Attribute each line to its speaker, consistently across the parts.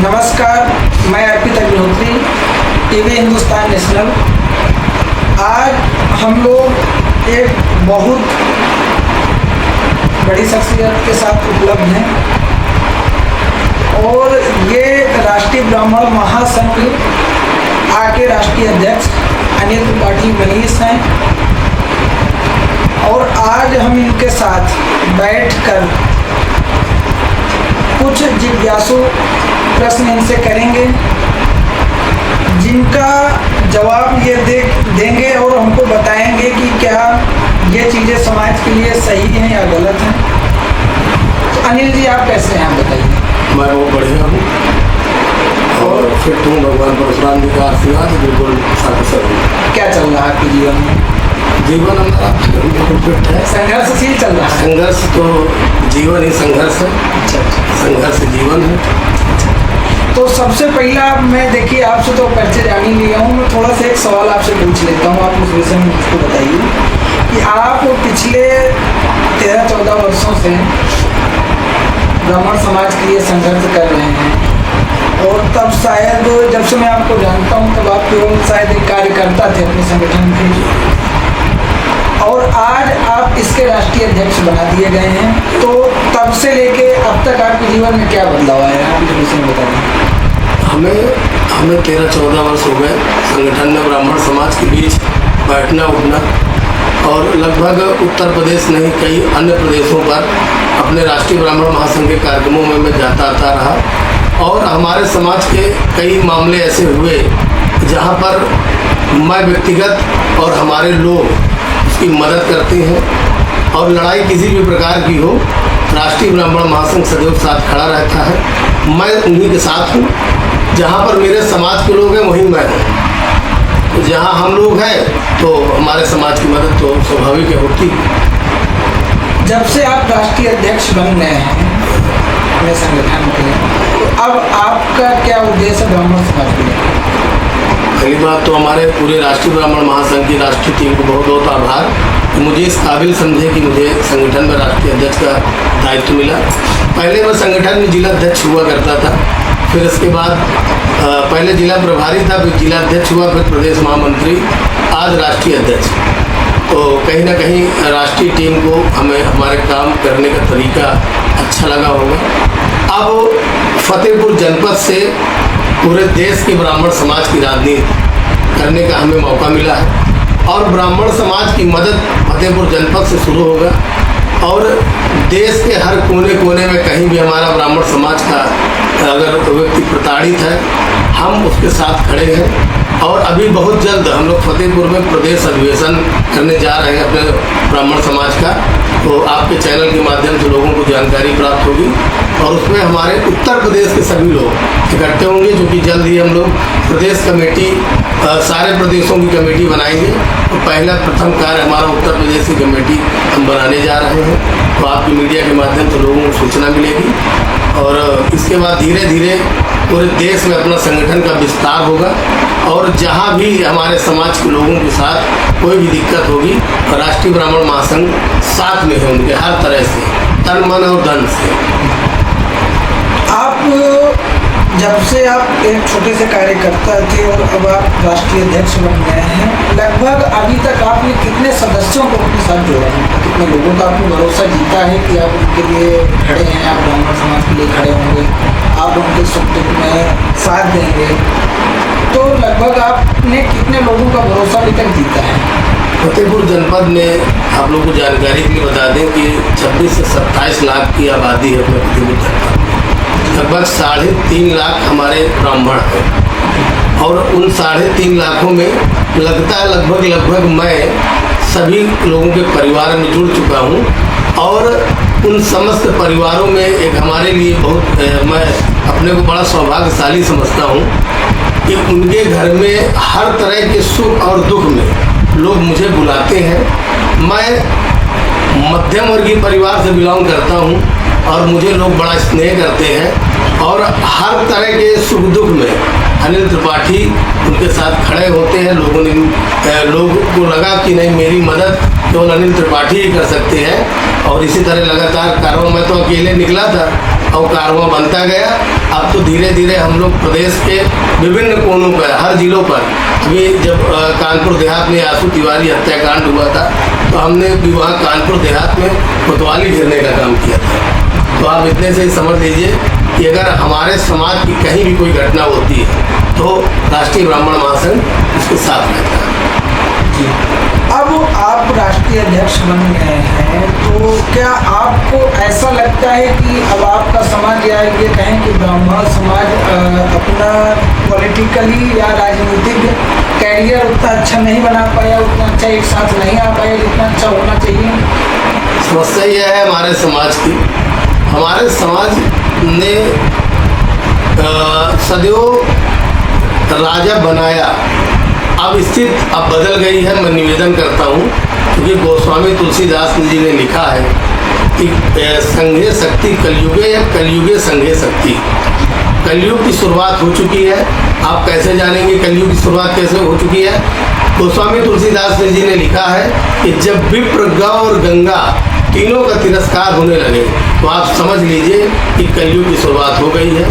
Speaker 1: नमस्कार, मैं अर्पित Agnihotri, TV Hindustan national. आज हम लोग एक बहुत बड़ी शख्सियत के साथ उपलब्ध हैं और ये राष्ट्रीय ब्राह्मण महासंघ के राष्ट्रीय अध्यक्ष अनिल त्रिपाठी मनीष हैं और आज हम इनके साथ बैठकर कुछ जिज्ञासु प्रश्न इनसे करेंगे जिनका जवाब ये देंगे और हमको बताएंगे कि क्या ये चीज़ें समाज के लिए सही हैं या गलत हैं। तो अनिल जी, आप कैसे हैं, आप बताइए।
Speaker 2: मैं बहुत बढ़िया हूँ और फिट हूँ। भगवान परशुराम जी का आशीर्वाद बिल्कुल साथ
Speaker 1: क्या चल रहा है आपके जीवन में?
Speaker 2: जीवन हमारा बिल्कुल फिट है।
Speaker 1: संघर्षशील चल रहा है?
Speaker 2: संघर्ष तो जीवन ही संघर्ष है। संघर्ष जीवन है।
Speaker 1: तो सबसे पहला मैं देखिए आपसे तो परिचय जान ही लिया हूँ, मैं थोड़ा सा एक सवाल आपसे पूछ लेता हूँ, आप उस विषय में मुझको बताइए कि आप पिछले 13-14 वर्षों से ब्राह्मण समाज के लिए संघर्ष कर रहे हैं और तब शायद जब से मैं आपको जानता हूँ तब आप केवल शायद एक कार्यकर्ता थे अपने संगठन के और आज आप इसके राष्ट्रीय अध्यक्ष बना दिए गए हैं। तो तब से लेके अब तक आपके जीवन में क्या बदलाव आया है, आप इस विषय में बताइए।
Speaker 2: हमें 13-14 वर्ष हो गए संगठन में ब्राह्मण समाज के बीच बैठना उठना और लगभग उत्तर प्रदेश नहीं कई अन्य प्रदेशों पर अपने राष्ट्रीय ब्राह्मण महासंघ के कार्यक्रमों में मैं जाता आता रहा और हमारे समाज के कई मामले ऐसे हुए जहां पर मैं व्यक्तिगत और हमारे लोग उसकी मदद करते हैं और लड़ाई किसी भी प्रकार की हो राष्ट्रीय ब्राह्मण महासंघ सदैव साथ खड़ा रहता है। मैं उन्हीं के साथ हूँ। जहाँ पर मेरे समाज के लोग हैं वहीं मैं हूँ। तो जहाँ हम लोग हैं तो हमारे समाज की मदद तो स्वाभाविक है होती है।
Speaker 1: जब से आप राष्ट्रीय अध्यक्ष बन गए हैं अपने संगठन के, तो अब आपका क्या उद्देश्य है ब्राह्मण समाज के लिए?
Speaker 2: पहली बात तो हमारे पूरे राष्ट्रीय ब्राह्मण महासंघ की राष्ट्रीय टीम को बहुत बहुत आभार कि मुझे इस काबिल समझे कि मुझे संगठन में राष्ट्रीय अध्यक्ष का दायित्व मिला। पहले मैं संगठन में जिला अध्यक्ष हुआ करता था, फिर इसके बाद पहले जिला प्रभारी था, फिर जिला अध्यक्ष हुआ, फिर प्रदेश महामंत्री, आज राष्ट्रीय अध्यक्ष। तो कहीं ना कहीं राष्ट्रीय टीम को हमें हमारे काम करने का तरीका अच्छा लगा होगा। अब फतेहपुर जनपद से पूरे देश के ब्राह्मण समाज की राजनीति करने का हमें मौका मिला है और ब्राह्मण समाज की मदद फतेहपुर जनपद से शुरू होगा और देश के हर कोने कोने में कहीं भी हमारा ब्राह्मण समाज का अगर व्यक्ति प्रताड़ित है हम उसके साथ खड़े हैं। और अभी बहुत जल्द हम लोग फतेहपुर में प्रदेश अधिवेशन करने जा रहे हैं अपने ब्राह्मण समाज का, तो आपके चैनल के माध्यम से लोगों को जानकारी प्राप्त होगी और उसमें हमारे उत्तर प्रदेश के सभी लोग इकट्ठे होंगे, जो कि जल्द ही हम लोग प्रदेश कमेटी सारे प्रदेशों की कमेटी बनाएंगे। तो पहला प्रथम कार्य हमारा उत्तर प्रदेश की कमेटी हम बनाने जा रहे हैं, तो आपकी मीडिया के माध्यम से लोगों को सूचना मिलेगी और इसके बाद धीरे धीरे पूरे देश में अपना संगठन का विस्तार होगा और जहां भी हमारे समाज के लोगों के साथ कोई भी दिक्कत होगी राष्ट्रीय ब्राह्मण महासंघ साथ में है उनके हर तरह से, तन मन और धन से।
Speaker 1: आप जब से आप एक छोटे से कार्यकर्ता थे और अब आप राष्ट्रीय अध्यक्ष बन गए हैं, लगभग अभी तक आपने कितने सदस्यों को अपने साथ जोड़ा है, कितने लोगों का आपने भरोसा जीता है कि आप उनके लिए खड़े हैं, आप ब्राह्मण समाज के लिए खड़े होंगे, आप उनके सुख दुख में साथ देंगे? तो लगभग आपने कितने लोगों का भरोसा अभी तक जीता है?
Speaker 2: फतेहपुर जनपद में आप लोगों को जानकारी के लिए बता दें कि 26 से 27 लाख की आबादी है अपने फतेहपुर जनपद में। लगभग 3.5 लाख हमारे ब्राह्मण हैं और उन 3.5 लाखों में लगता है लगभग मैं सभी लोगों के परिवार में जुड़ चुका हूँ और उन समस्त परिवारों में एक हमारे लिए बहुत मैं अपने को बड़ा सौभाग्यशाली समझता हूँ कि उनके घर में हर तरह के सुख और दुख में लोग मुझे बुलाते हैं। मैं मध्यम वर्गीय परिवार से बिलोंग करता हूँ और मुझे लोग बड़ा स्नेह करते हैं और हर तरह के सुख दुख में अनिल त्रिपाठी उनके साथ खड़े होते हैं। लोगों को लगा कि नहीं, मेरी मदद केवल अनिल त्रिपाठी ही कर सकते हैं। और इसी तरह लगातार कारवां, मैं तो अकेले निकला था और कारवां बनता गया। अब तो धीरे धीरे हम लोग प्रदेश के विभिन्न कोनों पर, हर जिलों पर, अभी जब कानपुर देहात में आशु तिवारी हत्याकांड हुआ था तो हमने भी वहाँ कानपुर देहात में कोतवाली घेरने का काम किया था। तो आप इतने से ही समझ लीजिए कि अगर हमारे समाज की कहीं भी कोई घटना होती है तो राष्ट्रीय ब्राह्मण महासंघ उसके साथ रहता है।
Speaker 1: जी, अब आप राष्ट्रीय अध्यक्ष बन गए हैं, तो क्या आपको ऐसा लगता है कि अब आपका समाज, या ये कहें कि ब्राह्मण समाज अपना पॉलिटिकली या राजनीतिक कैरियर उतना अच्छा नहीं बना पाया, उतना अच्छा एक साथ नहीं आ पाया जितना अच्छा होना चाहिए?
Speaker 2: समस्या यह है हमारे समाज की, हमारे समाज ने सदैव राजा बनाया। अब स्थिति अब बदल गई है। मैं निवेदन करता हूँ, क्योंकि गोस्वामी तुलसीदास जी ने लिखा है कि संघे शक्ति कलयुगे या कलयुगे संघे शक्ति। कलयुग की शुरुआत हो चुकी है। आप कैसे जानेंगे कलयुग की शुरुआत कैसे हो चुकी है? गोस्वामी तुलसीदास जी ने लिखा है कि जब विप्र, गौ और गंगा तीनों का तिरस्कार होने लगे तो आप समझ लीजिए कि कलयुग की शुरुआत हो गई है।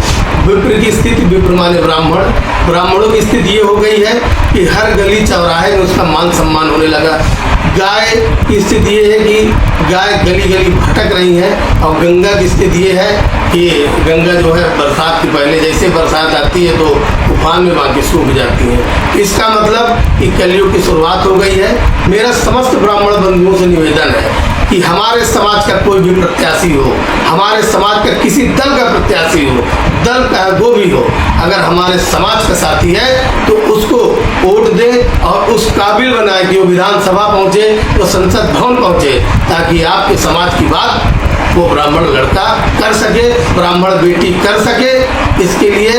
Speaker 2: विप्र की स्थिति, विप्र माने ब्राह्मण, ब्राह्मणों की स्थिति ये हो गई है कि हर गली चौराहे में उसका मान सम्मान होने लगा। गाय की स्थिति ये है कि गाय गली गली भटक रही है। और गंगा की स्थिति ये है कि गंगा जो है बरसात के पहले, जैसे बरसात आती है तो तूफान में बाकी सूख जाती है। इसका मतलब कि कलयुग की शुरुआत हो गई है। मेरा समस्त ब्राह्मण बंधुओं से निवेदन है कि हमारे समाज का कोई भी प्रत्याशी हो, हमारे समाज का किसी दल का प्रत्याशी हो, दल का वो भी हो, अगर हमारे समाज का साथी है तो उसको वोट दें और उस काबिल बनाए कि वो विधानसभा पहुंचे, वो संसद भवन पहुंचे, ताकि आपके समाज की बात वो ब्राह्मण लड़का कर सके, ब्राह्मण बेटी कर सके। इसके लिए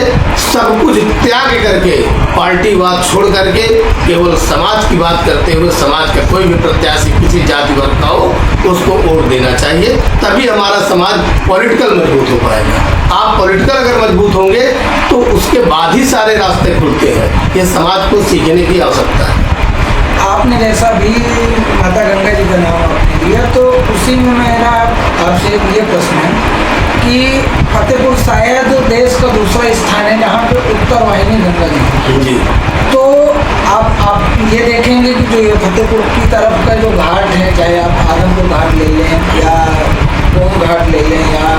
Speaker 2: सब कुछ त्याग करके, पार्टीवाद छोड़ करके केवल समाज की बात करते हुए समाज का कोई भी प्रत्याशी किसी जाति वर्ग का हो उसको वोट देना चाहिए। तभी हमारा समाज पॉलिटिकल मजबूत हो पाएगा। आप पॉलिटिकल अगर मजबूत होंगे तो उसके बाद ही सारे रास्ते खुलते हैं। ये समाज को सीखने की आवश्यकता है।
Speaker 1: आपने जैसा भी माता गंगा जी का नाम आपने लिया, तो उसी में मेरा आपसे ये प्रश्न है कि फतेहपुर शायद देश का दूसरा स्थान है जहाँ पे उत्तर वाहिनी गंगा जी।
Speaker 2: जी।
Speaker 1: तो आप ये देखेंगे कि जो ये फतेहपुर की तरफ का जो घाट है, चाहे आप आदमपुर घाट ले लें या गोम घाट ले लें या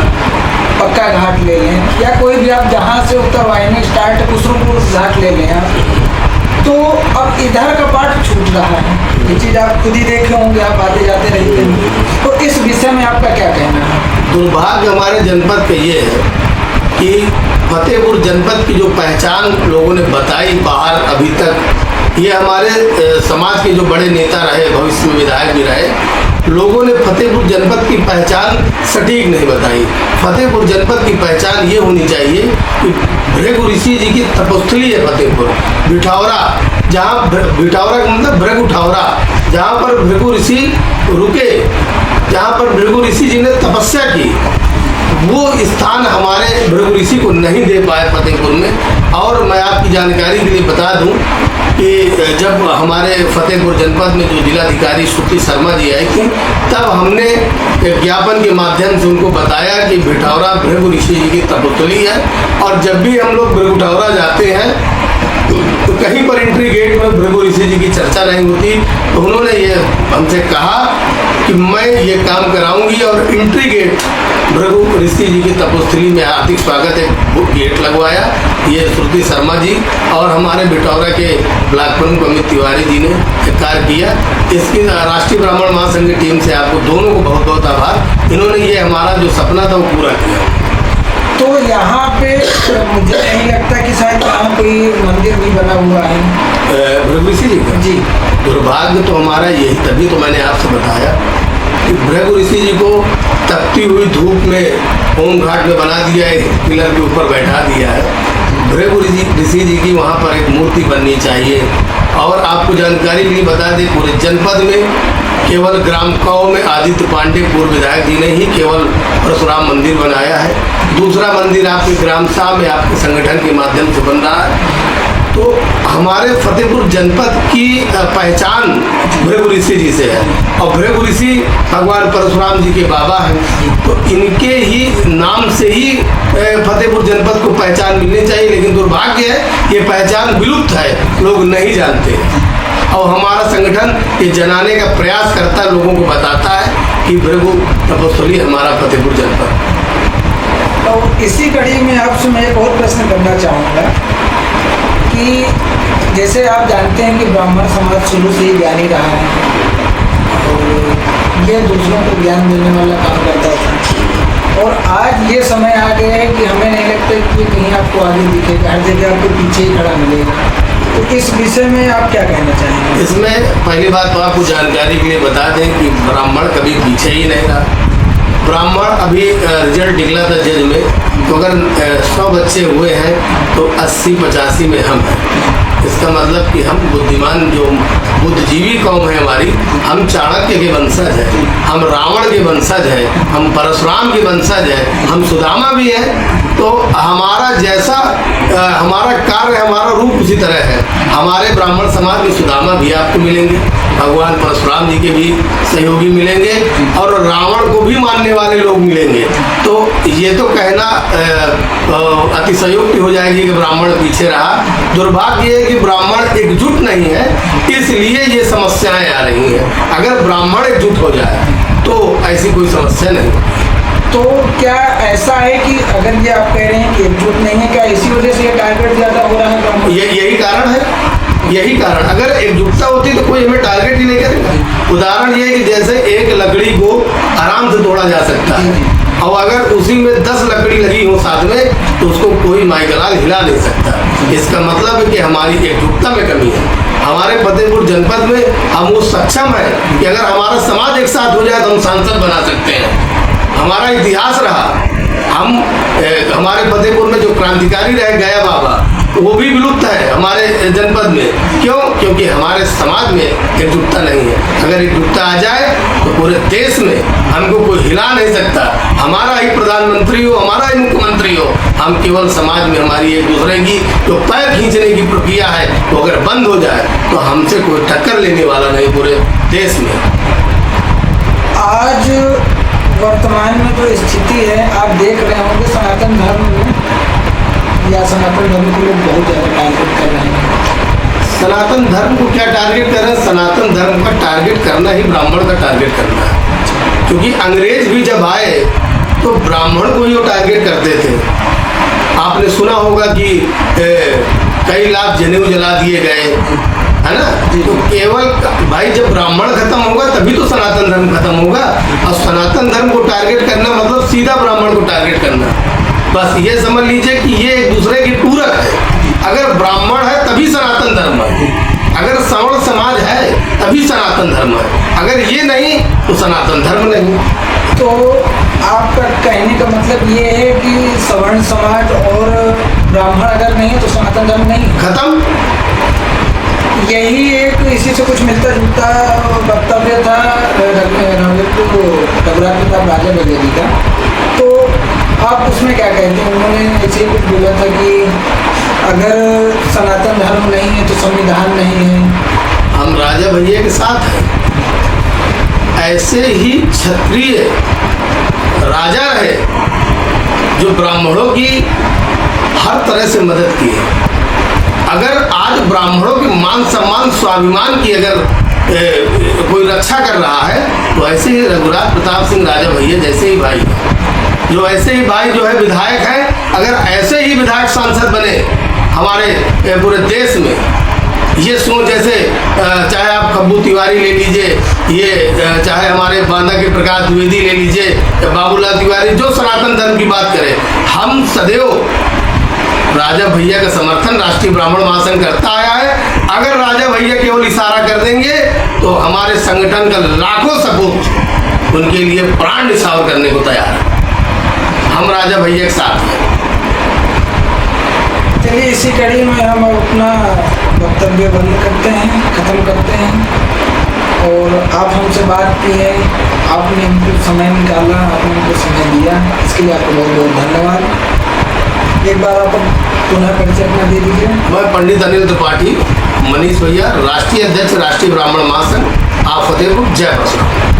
Speaker 1: पक्का घाट ले लें, या कोई भी आप जहाँ से उत्तर वाहिनी स्टार्ट खुसरूपुर घाट ले लें आप, तो अब इधर का पार्ट छूट रहा है। ये चीज़ आप खुद ही देखे होंगे, आप आते जाते रहते हैं। तो इस विषय में आपका क्या कहना है?
Speaker 2: दुर्भाग्य हमारे जनपद का ये है कि फतेहपुर जनपद की जो पहचान लोगों ने बताई बाहर अभी तक, ये हमारे समाज के जो बड़े नेता रहे, भविष्य में विधायक भी रहे, लोगों ने फतेहपुर जनपद की पहचान सटीक नहीं बताई। फतेहपुर जनपद की पहचान ये होनी चाहिए कि भृगु ऋषि जी की तपोस्थली है फतेहपुर। बिठौरा, जहाँ बिठौरा का मतलब भृगु उठौरा, जहाँ पर भृगु ऋषि रुके, जहाँ पर भृगु ऋषि जी ने तपस्या की, वो स्थान हमारे भृगु ऋषि को नहीं दे पाए फतेहपुर में। और मैं आपकी जानकारी के लिए बता दूं कि जब हमारे फतेहपुर जनपद में जो जिलाधिकारी श्रुति शर्मा जी आई थी, तब हमने एक ज्ञापन के माध्यम से उनको बताया कि बिठौरा भृगु ऋषि जी की तपोस्थली है। और जब भी हम लोग भृगुठौरा जाते हैं तो कहीं पर एंट्री गेट में भृगु ऋषि जी की चर्चा नहीं होती। तो उन्होंने ये हमसे कहा कि मैं ये काम कराऊंगी और एंट्री गेट भृगु ऋषि जी की तपोस्थली में हार्दिक स्वागत एक गेट लगवाया। ये श्रुति शर्मा जी और हमारे बिठौरा के ब्लॉक प्रमुख अमित तिवारी जी ने कार्य किया। इसकी राष्ट्रीय ब्राह्मण महासंघ की टीम से आपको दोनों को बहुत बहुत आभार। इन्होंने ये हमारा जो सपना था वो पूरा किया।
Speaker 1: तो यहाँ पे मुझे नहीं लगता कि शायद यहाँ कोई मंदिर भी बना हुआ है
Speaker 2: भृगु ऋषि जी का।
Speaker 1: जी।
Speaker 2: दुर्भाग्य तो हमारा यही, तभी तो मैंने आपसे बताया कि भृगु ऋषि जी को तपती हुई धूप में ओम घाट में बना दिया है, पिलर के ऊपर बैठा दिया है। भृगु ऋषि जी की वहाँ पर एक मूर्ति बननी चाहिए। और आपको जानकारी के लिए बता दें, पूरे जनपद में केवल ग्राम काऊ में आदित्य पांडे पूर्व विधायक जी ने ही केवल परशुराम मंदिर बनाया है। दूसरा मंदिर आपके ग्राम शाह में आपके संगठन के माध्यम से बन रहा है। तो हमारे फतेहपुर जनपद की पहचान भृगु ऋषि जी से है, और भृगु ऋषि भगवान परशुराम जी के बाबा हैं। तो इनके ही नाम से ही फतेहपुर जनपद को पहचान मिलनी चाहिए, लेकिन दुर्भाग्य है ये पहचान विलुप्त है, लोग नहीं जानते। और हमारा संगठन ये जनाने का प्रयास करता है, लोगों को बताता है कि भृगु तपस्थली हमारा फतेहपुर जनपद।
Speaker 1: तो इसी कड़ी में आपसे मैं एक और प्रश्न करना चाहूँगा कि जैसे आप जानते हैं कि ब्राह्मण समाज शुरू से ही ज्ञानी रहा है और ये दूसरों को ज्ञान देने वाला काम करता था, और आज ये समय आ गया है कि हमें नहीं लगता कि कहीं आपको आगे दिखेगा, हर जगह आपको पीछे ही खड़ा मिलेगा। तो इस विषय में आप क्या कहना चाहेंगे?
Speaker 2: इसमें पहली बात तो आपको जानकारी के लिए बता दें कि ब्राह्मण कभी पीछे ही नहीं रहा। ब्राह्मण अभी रिजल्ट निकला था जज में, तो अगर 100 बच्चे हुए हैं तो 80-85 में हम हैं। इसका मतलब कि हम बुद्धिमान, जो बुद्धिजीवी कौम है हमारी, हम चाणक्य के वंशज हैं, हम रावण के वंशज हैं, हम परशुराम के वंशज हैं, हम सुदामा भी हैं। तो हमारा जैसा हमारा कार्य, हमारा रूप उसी तरह है। हमारे ब्राह्मण समाज में सुदामा भी आपको मिलेंगे, भगवान परशुराम जी के भी सहयोगी मिलेंगे, और रावण को भी मानने वाले लोग मिलेंगे। तो ये तो कहना अतिशयोक्ति हो जाएगी कि ब्राह्मण पीछे रहा। दुर्भाग्य है कि ब्राह्मण एकजुट नहीं है, इसलिए ये समस्याएं आ रही हैं। अगर ब्राह्मण एकजुट हो जाए तो ऐसी कोई समस्या नहीं।
Speaker 1: तो क्या ऐसा है कि अगर ये आप कह रहे हैं कि एकजुट नहीं है, क्या इसी वजह से ये टारगेट ज़्यादा हो रहा है? यही कारण
Speaker 2: है, यही कारण। अगर एकजुटता होती तो कोई हमें टारगेट ही नहीं करेगा। उदाहरण ये है कि जैसे एक लकड़ी को आराम से तोड़ा जा सकता है, और अगर उसी में 10 लकड़ी लगी हो साथ में तो उसको कोई माइकलाल हिला नहीं सकता। इसका मतलब है कि हमारी एकजुटता में कमी है। हमारे फतेहपुर जनपद में हम वो सक्षम है कि अगर हमारा समाज एक साथ हो जाए तो हम सांसद बना सकते हैं। हमारा इतिहास रहा, हम हमारे फतेहपुर में जो क्रांतिकारी रह गया बाबा, वो भी विलुप्त है हमारे जनपद में। क्यों? क्योंकि हमारे समाज में एकजुटता नहीं है। अगर एकजुटता आ जाए तो पूरे देश में हमको कोई हिला नहीं सकता। हमारा ही प्रधानमंत्री हो, हमारा ही मुख्यमंत्री हो, हम केवल समाज में हमारी एक दूसरे की जो पैर खींचने की प्रक्रिया है वो अगर बंद हो जाए तो हमसे कोई टक्कर लेने वाला नहीं पूरे देश में।
Speaker 1: आज वर्तमान में जो स्थिति है, आप देख रहे होंगे सनातन धर्म में, या सनातन धर्म को लोग बहुत ज़्यादा टारगेट कर रहे हैं।
Speaker 2: सनातन धर्म को क्या टारगेट कर रहे हैं? सनातन धर्म का टारगेट करना ही ब्राह्मण का टारगेट करना है। क्योंकि अंग्रेज भी जब आए तो ब्राह्मण को ही वो टारगेट करते थे। आपने सुना होगा कि कई लाख जनेऊ जला दिए गए, है ना? तो केवल भाई जब ब्राह्मण खत्म होगा तभी तो सनातन धर्म खत्म होगा। और सनातन धर्म को टारगेट करना मतलब सीधा ब्राह्मण को टारगेट करना। बस ये समझ लीजिए कि ये एक दूसरे की पूरक है। अगर ब्राह्मण है तभी सनातन धर्म है, अगर सवर्ण समाज है तभी सनातन धर्म है, अगर ये नहीं तो सनातन धर्म नहीं।
Speaker 1: तो आपका कहने का मतलब ये है कि सवर्ण समाज और ब्राह्मण अगर नहीं है तो सनातन धर्म नहीं,
Speaker 2: खत्म।
Speaker 1: यही एक इसी से कुछ मिलता जुलता वक्तव्य था रघुराज प्रताप राजा भैया जी का। तो आप उसमें क्या कहते हैं? उन्होंने ऐसे ही कुछ बोला था कि अगर सनातन धर्म नहीं है तो संविधान नहीं है।
Speaker 2: हम राजा भैया के साथ हैं। ऐसे ही क्षत्रिय राजा रहे जो ब्राह्मणों की हर तरह से मदद की है। अगर आज ब्राह्मणों के मान सम्मान स्वाभिमान की अगर कोई रक्षा कर रहा है तो ऐसे ही रघुराज प्रताप सिंह राजा भैया जैसे ही भाई, जो ऐसे ही भाई जो है विधायक हैं, अगर ऐसे ही विधायक सांसद बने हमारे पूरे देश में, ये सोच जैसे चाहे आप खब्बू तिवारी ले लीजिए, ये चाहे हमारे बांदा के प्रकाश द्विवेदी ले लीजिए, बाबूलाल तिवारी, जो सनातन धर्म की बात करें, हम सदैव राजा भैया का समर्थन राष्ट्रीय ब्राह्मण महासंघ करता आया है। अगर राजा भैया केवल इशारा कर देंगे तो हमारे संगठन का लाखों सपूत उनके लिए प्राण निछावर करने को तैयार है। हम राजा भैया के साथ हैं।
Speaker 1: चलिए इसी कड़ी में हम अपना वक्तव्य बंद करते हैं, ख़त्म करते हैं। और आप हमसे बात की है, आपने हमको समय निकाला, आपने हमको समय दिया, इसके लिए आपको बहुत बहुत धन्यवाद। एक बार आप पुनः परिचय अपना दे दीजिए।
Speaker 2: मैं पंडित अनिल त्रिपाठी, मनीष भैया, राष्ट्रीय अध्यक्ष राष्ट्रीय ब्राह्मण महासंघ, आप फतेहपुर। जय परशुराम।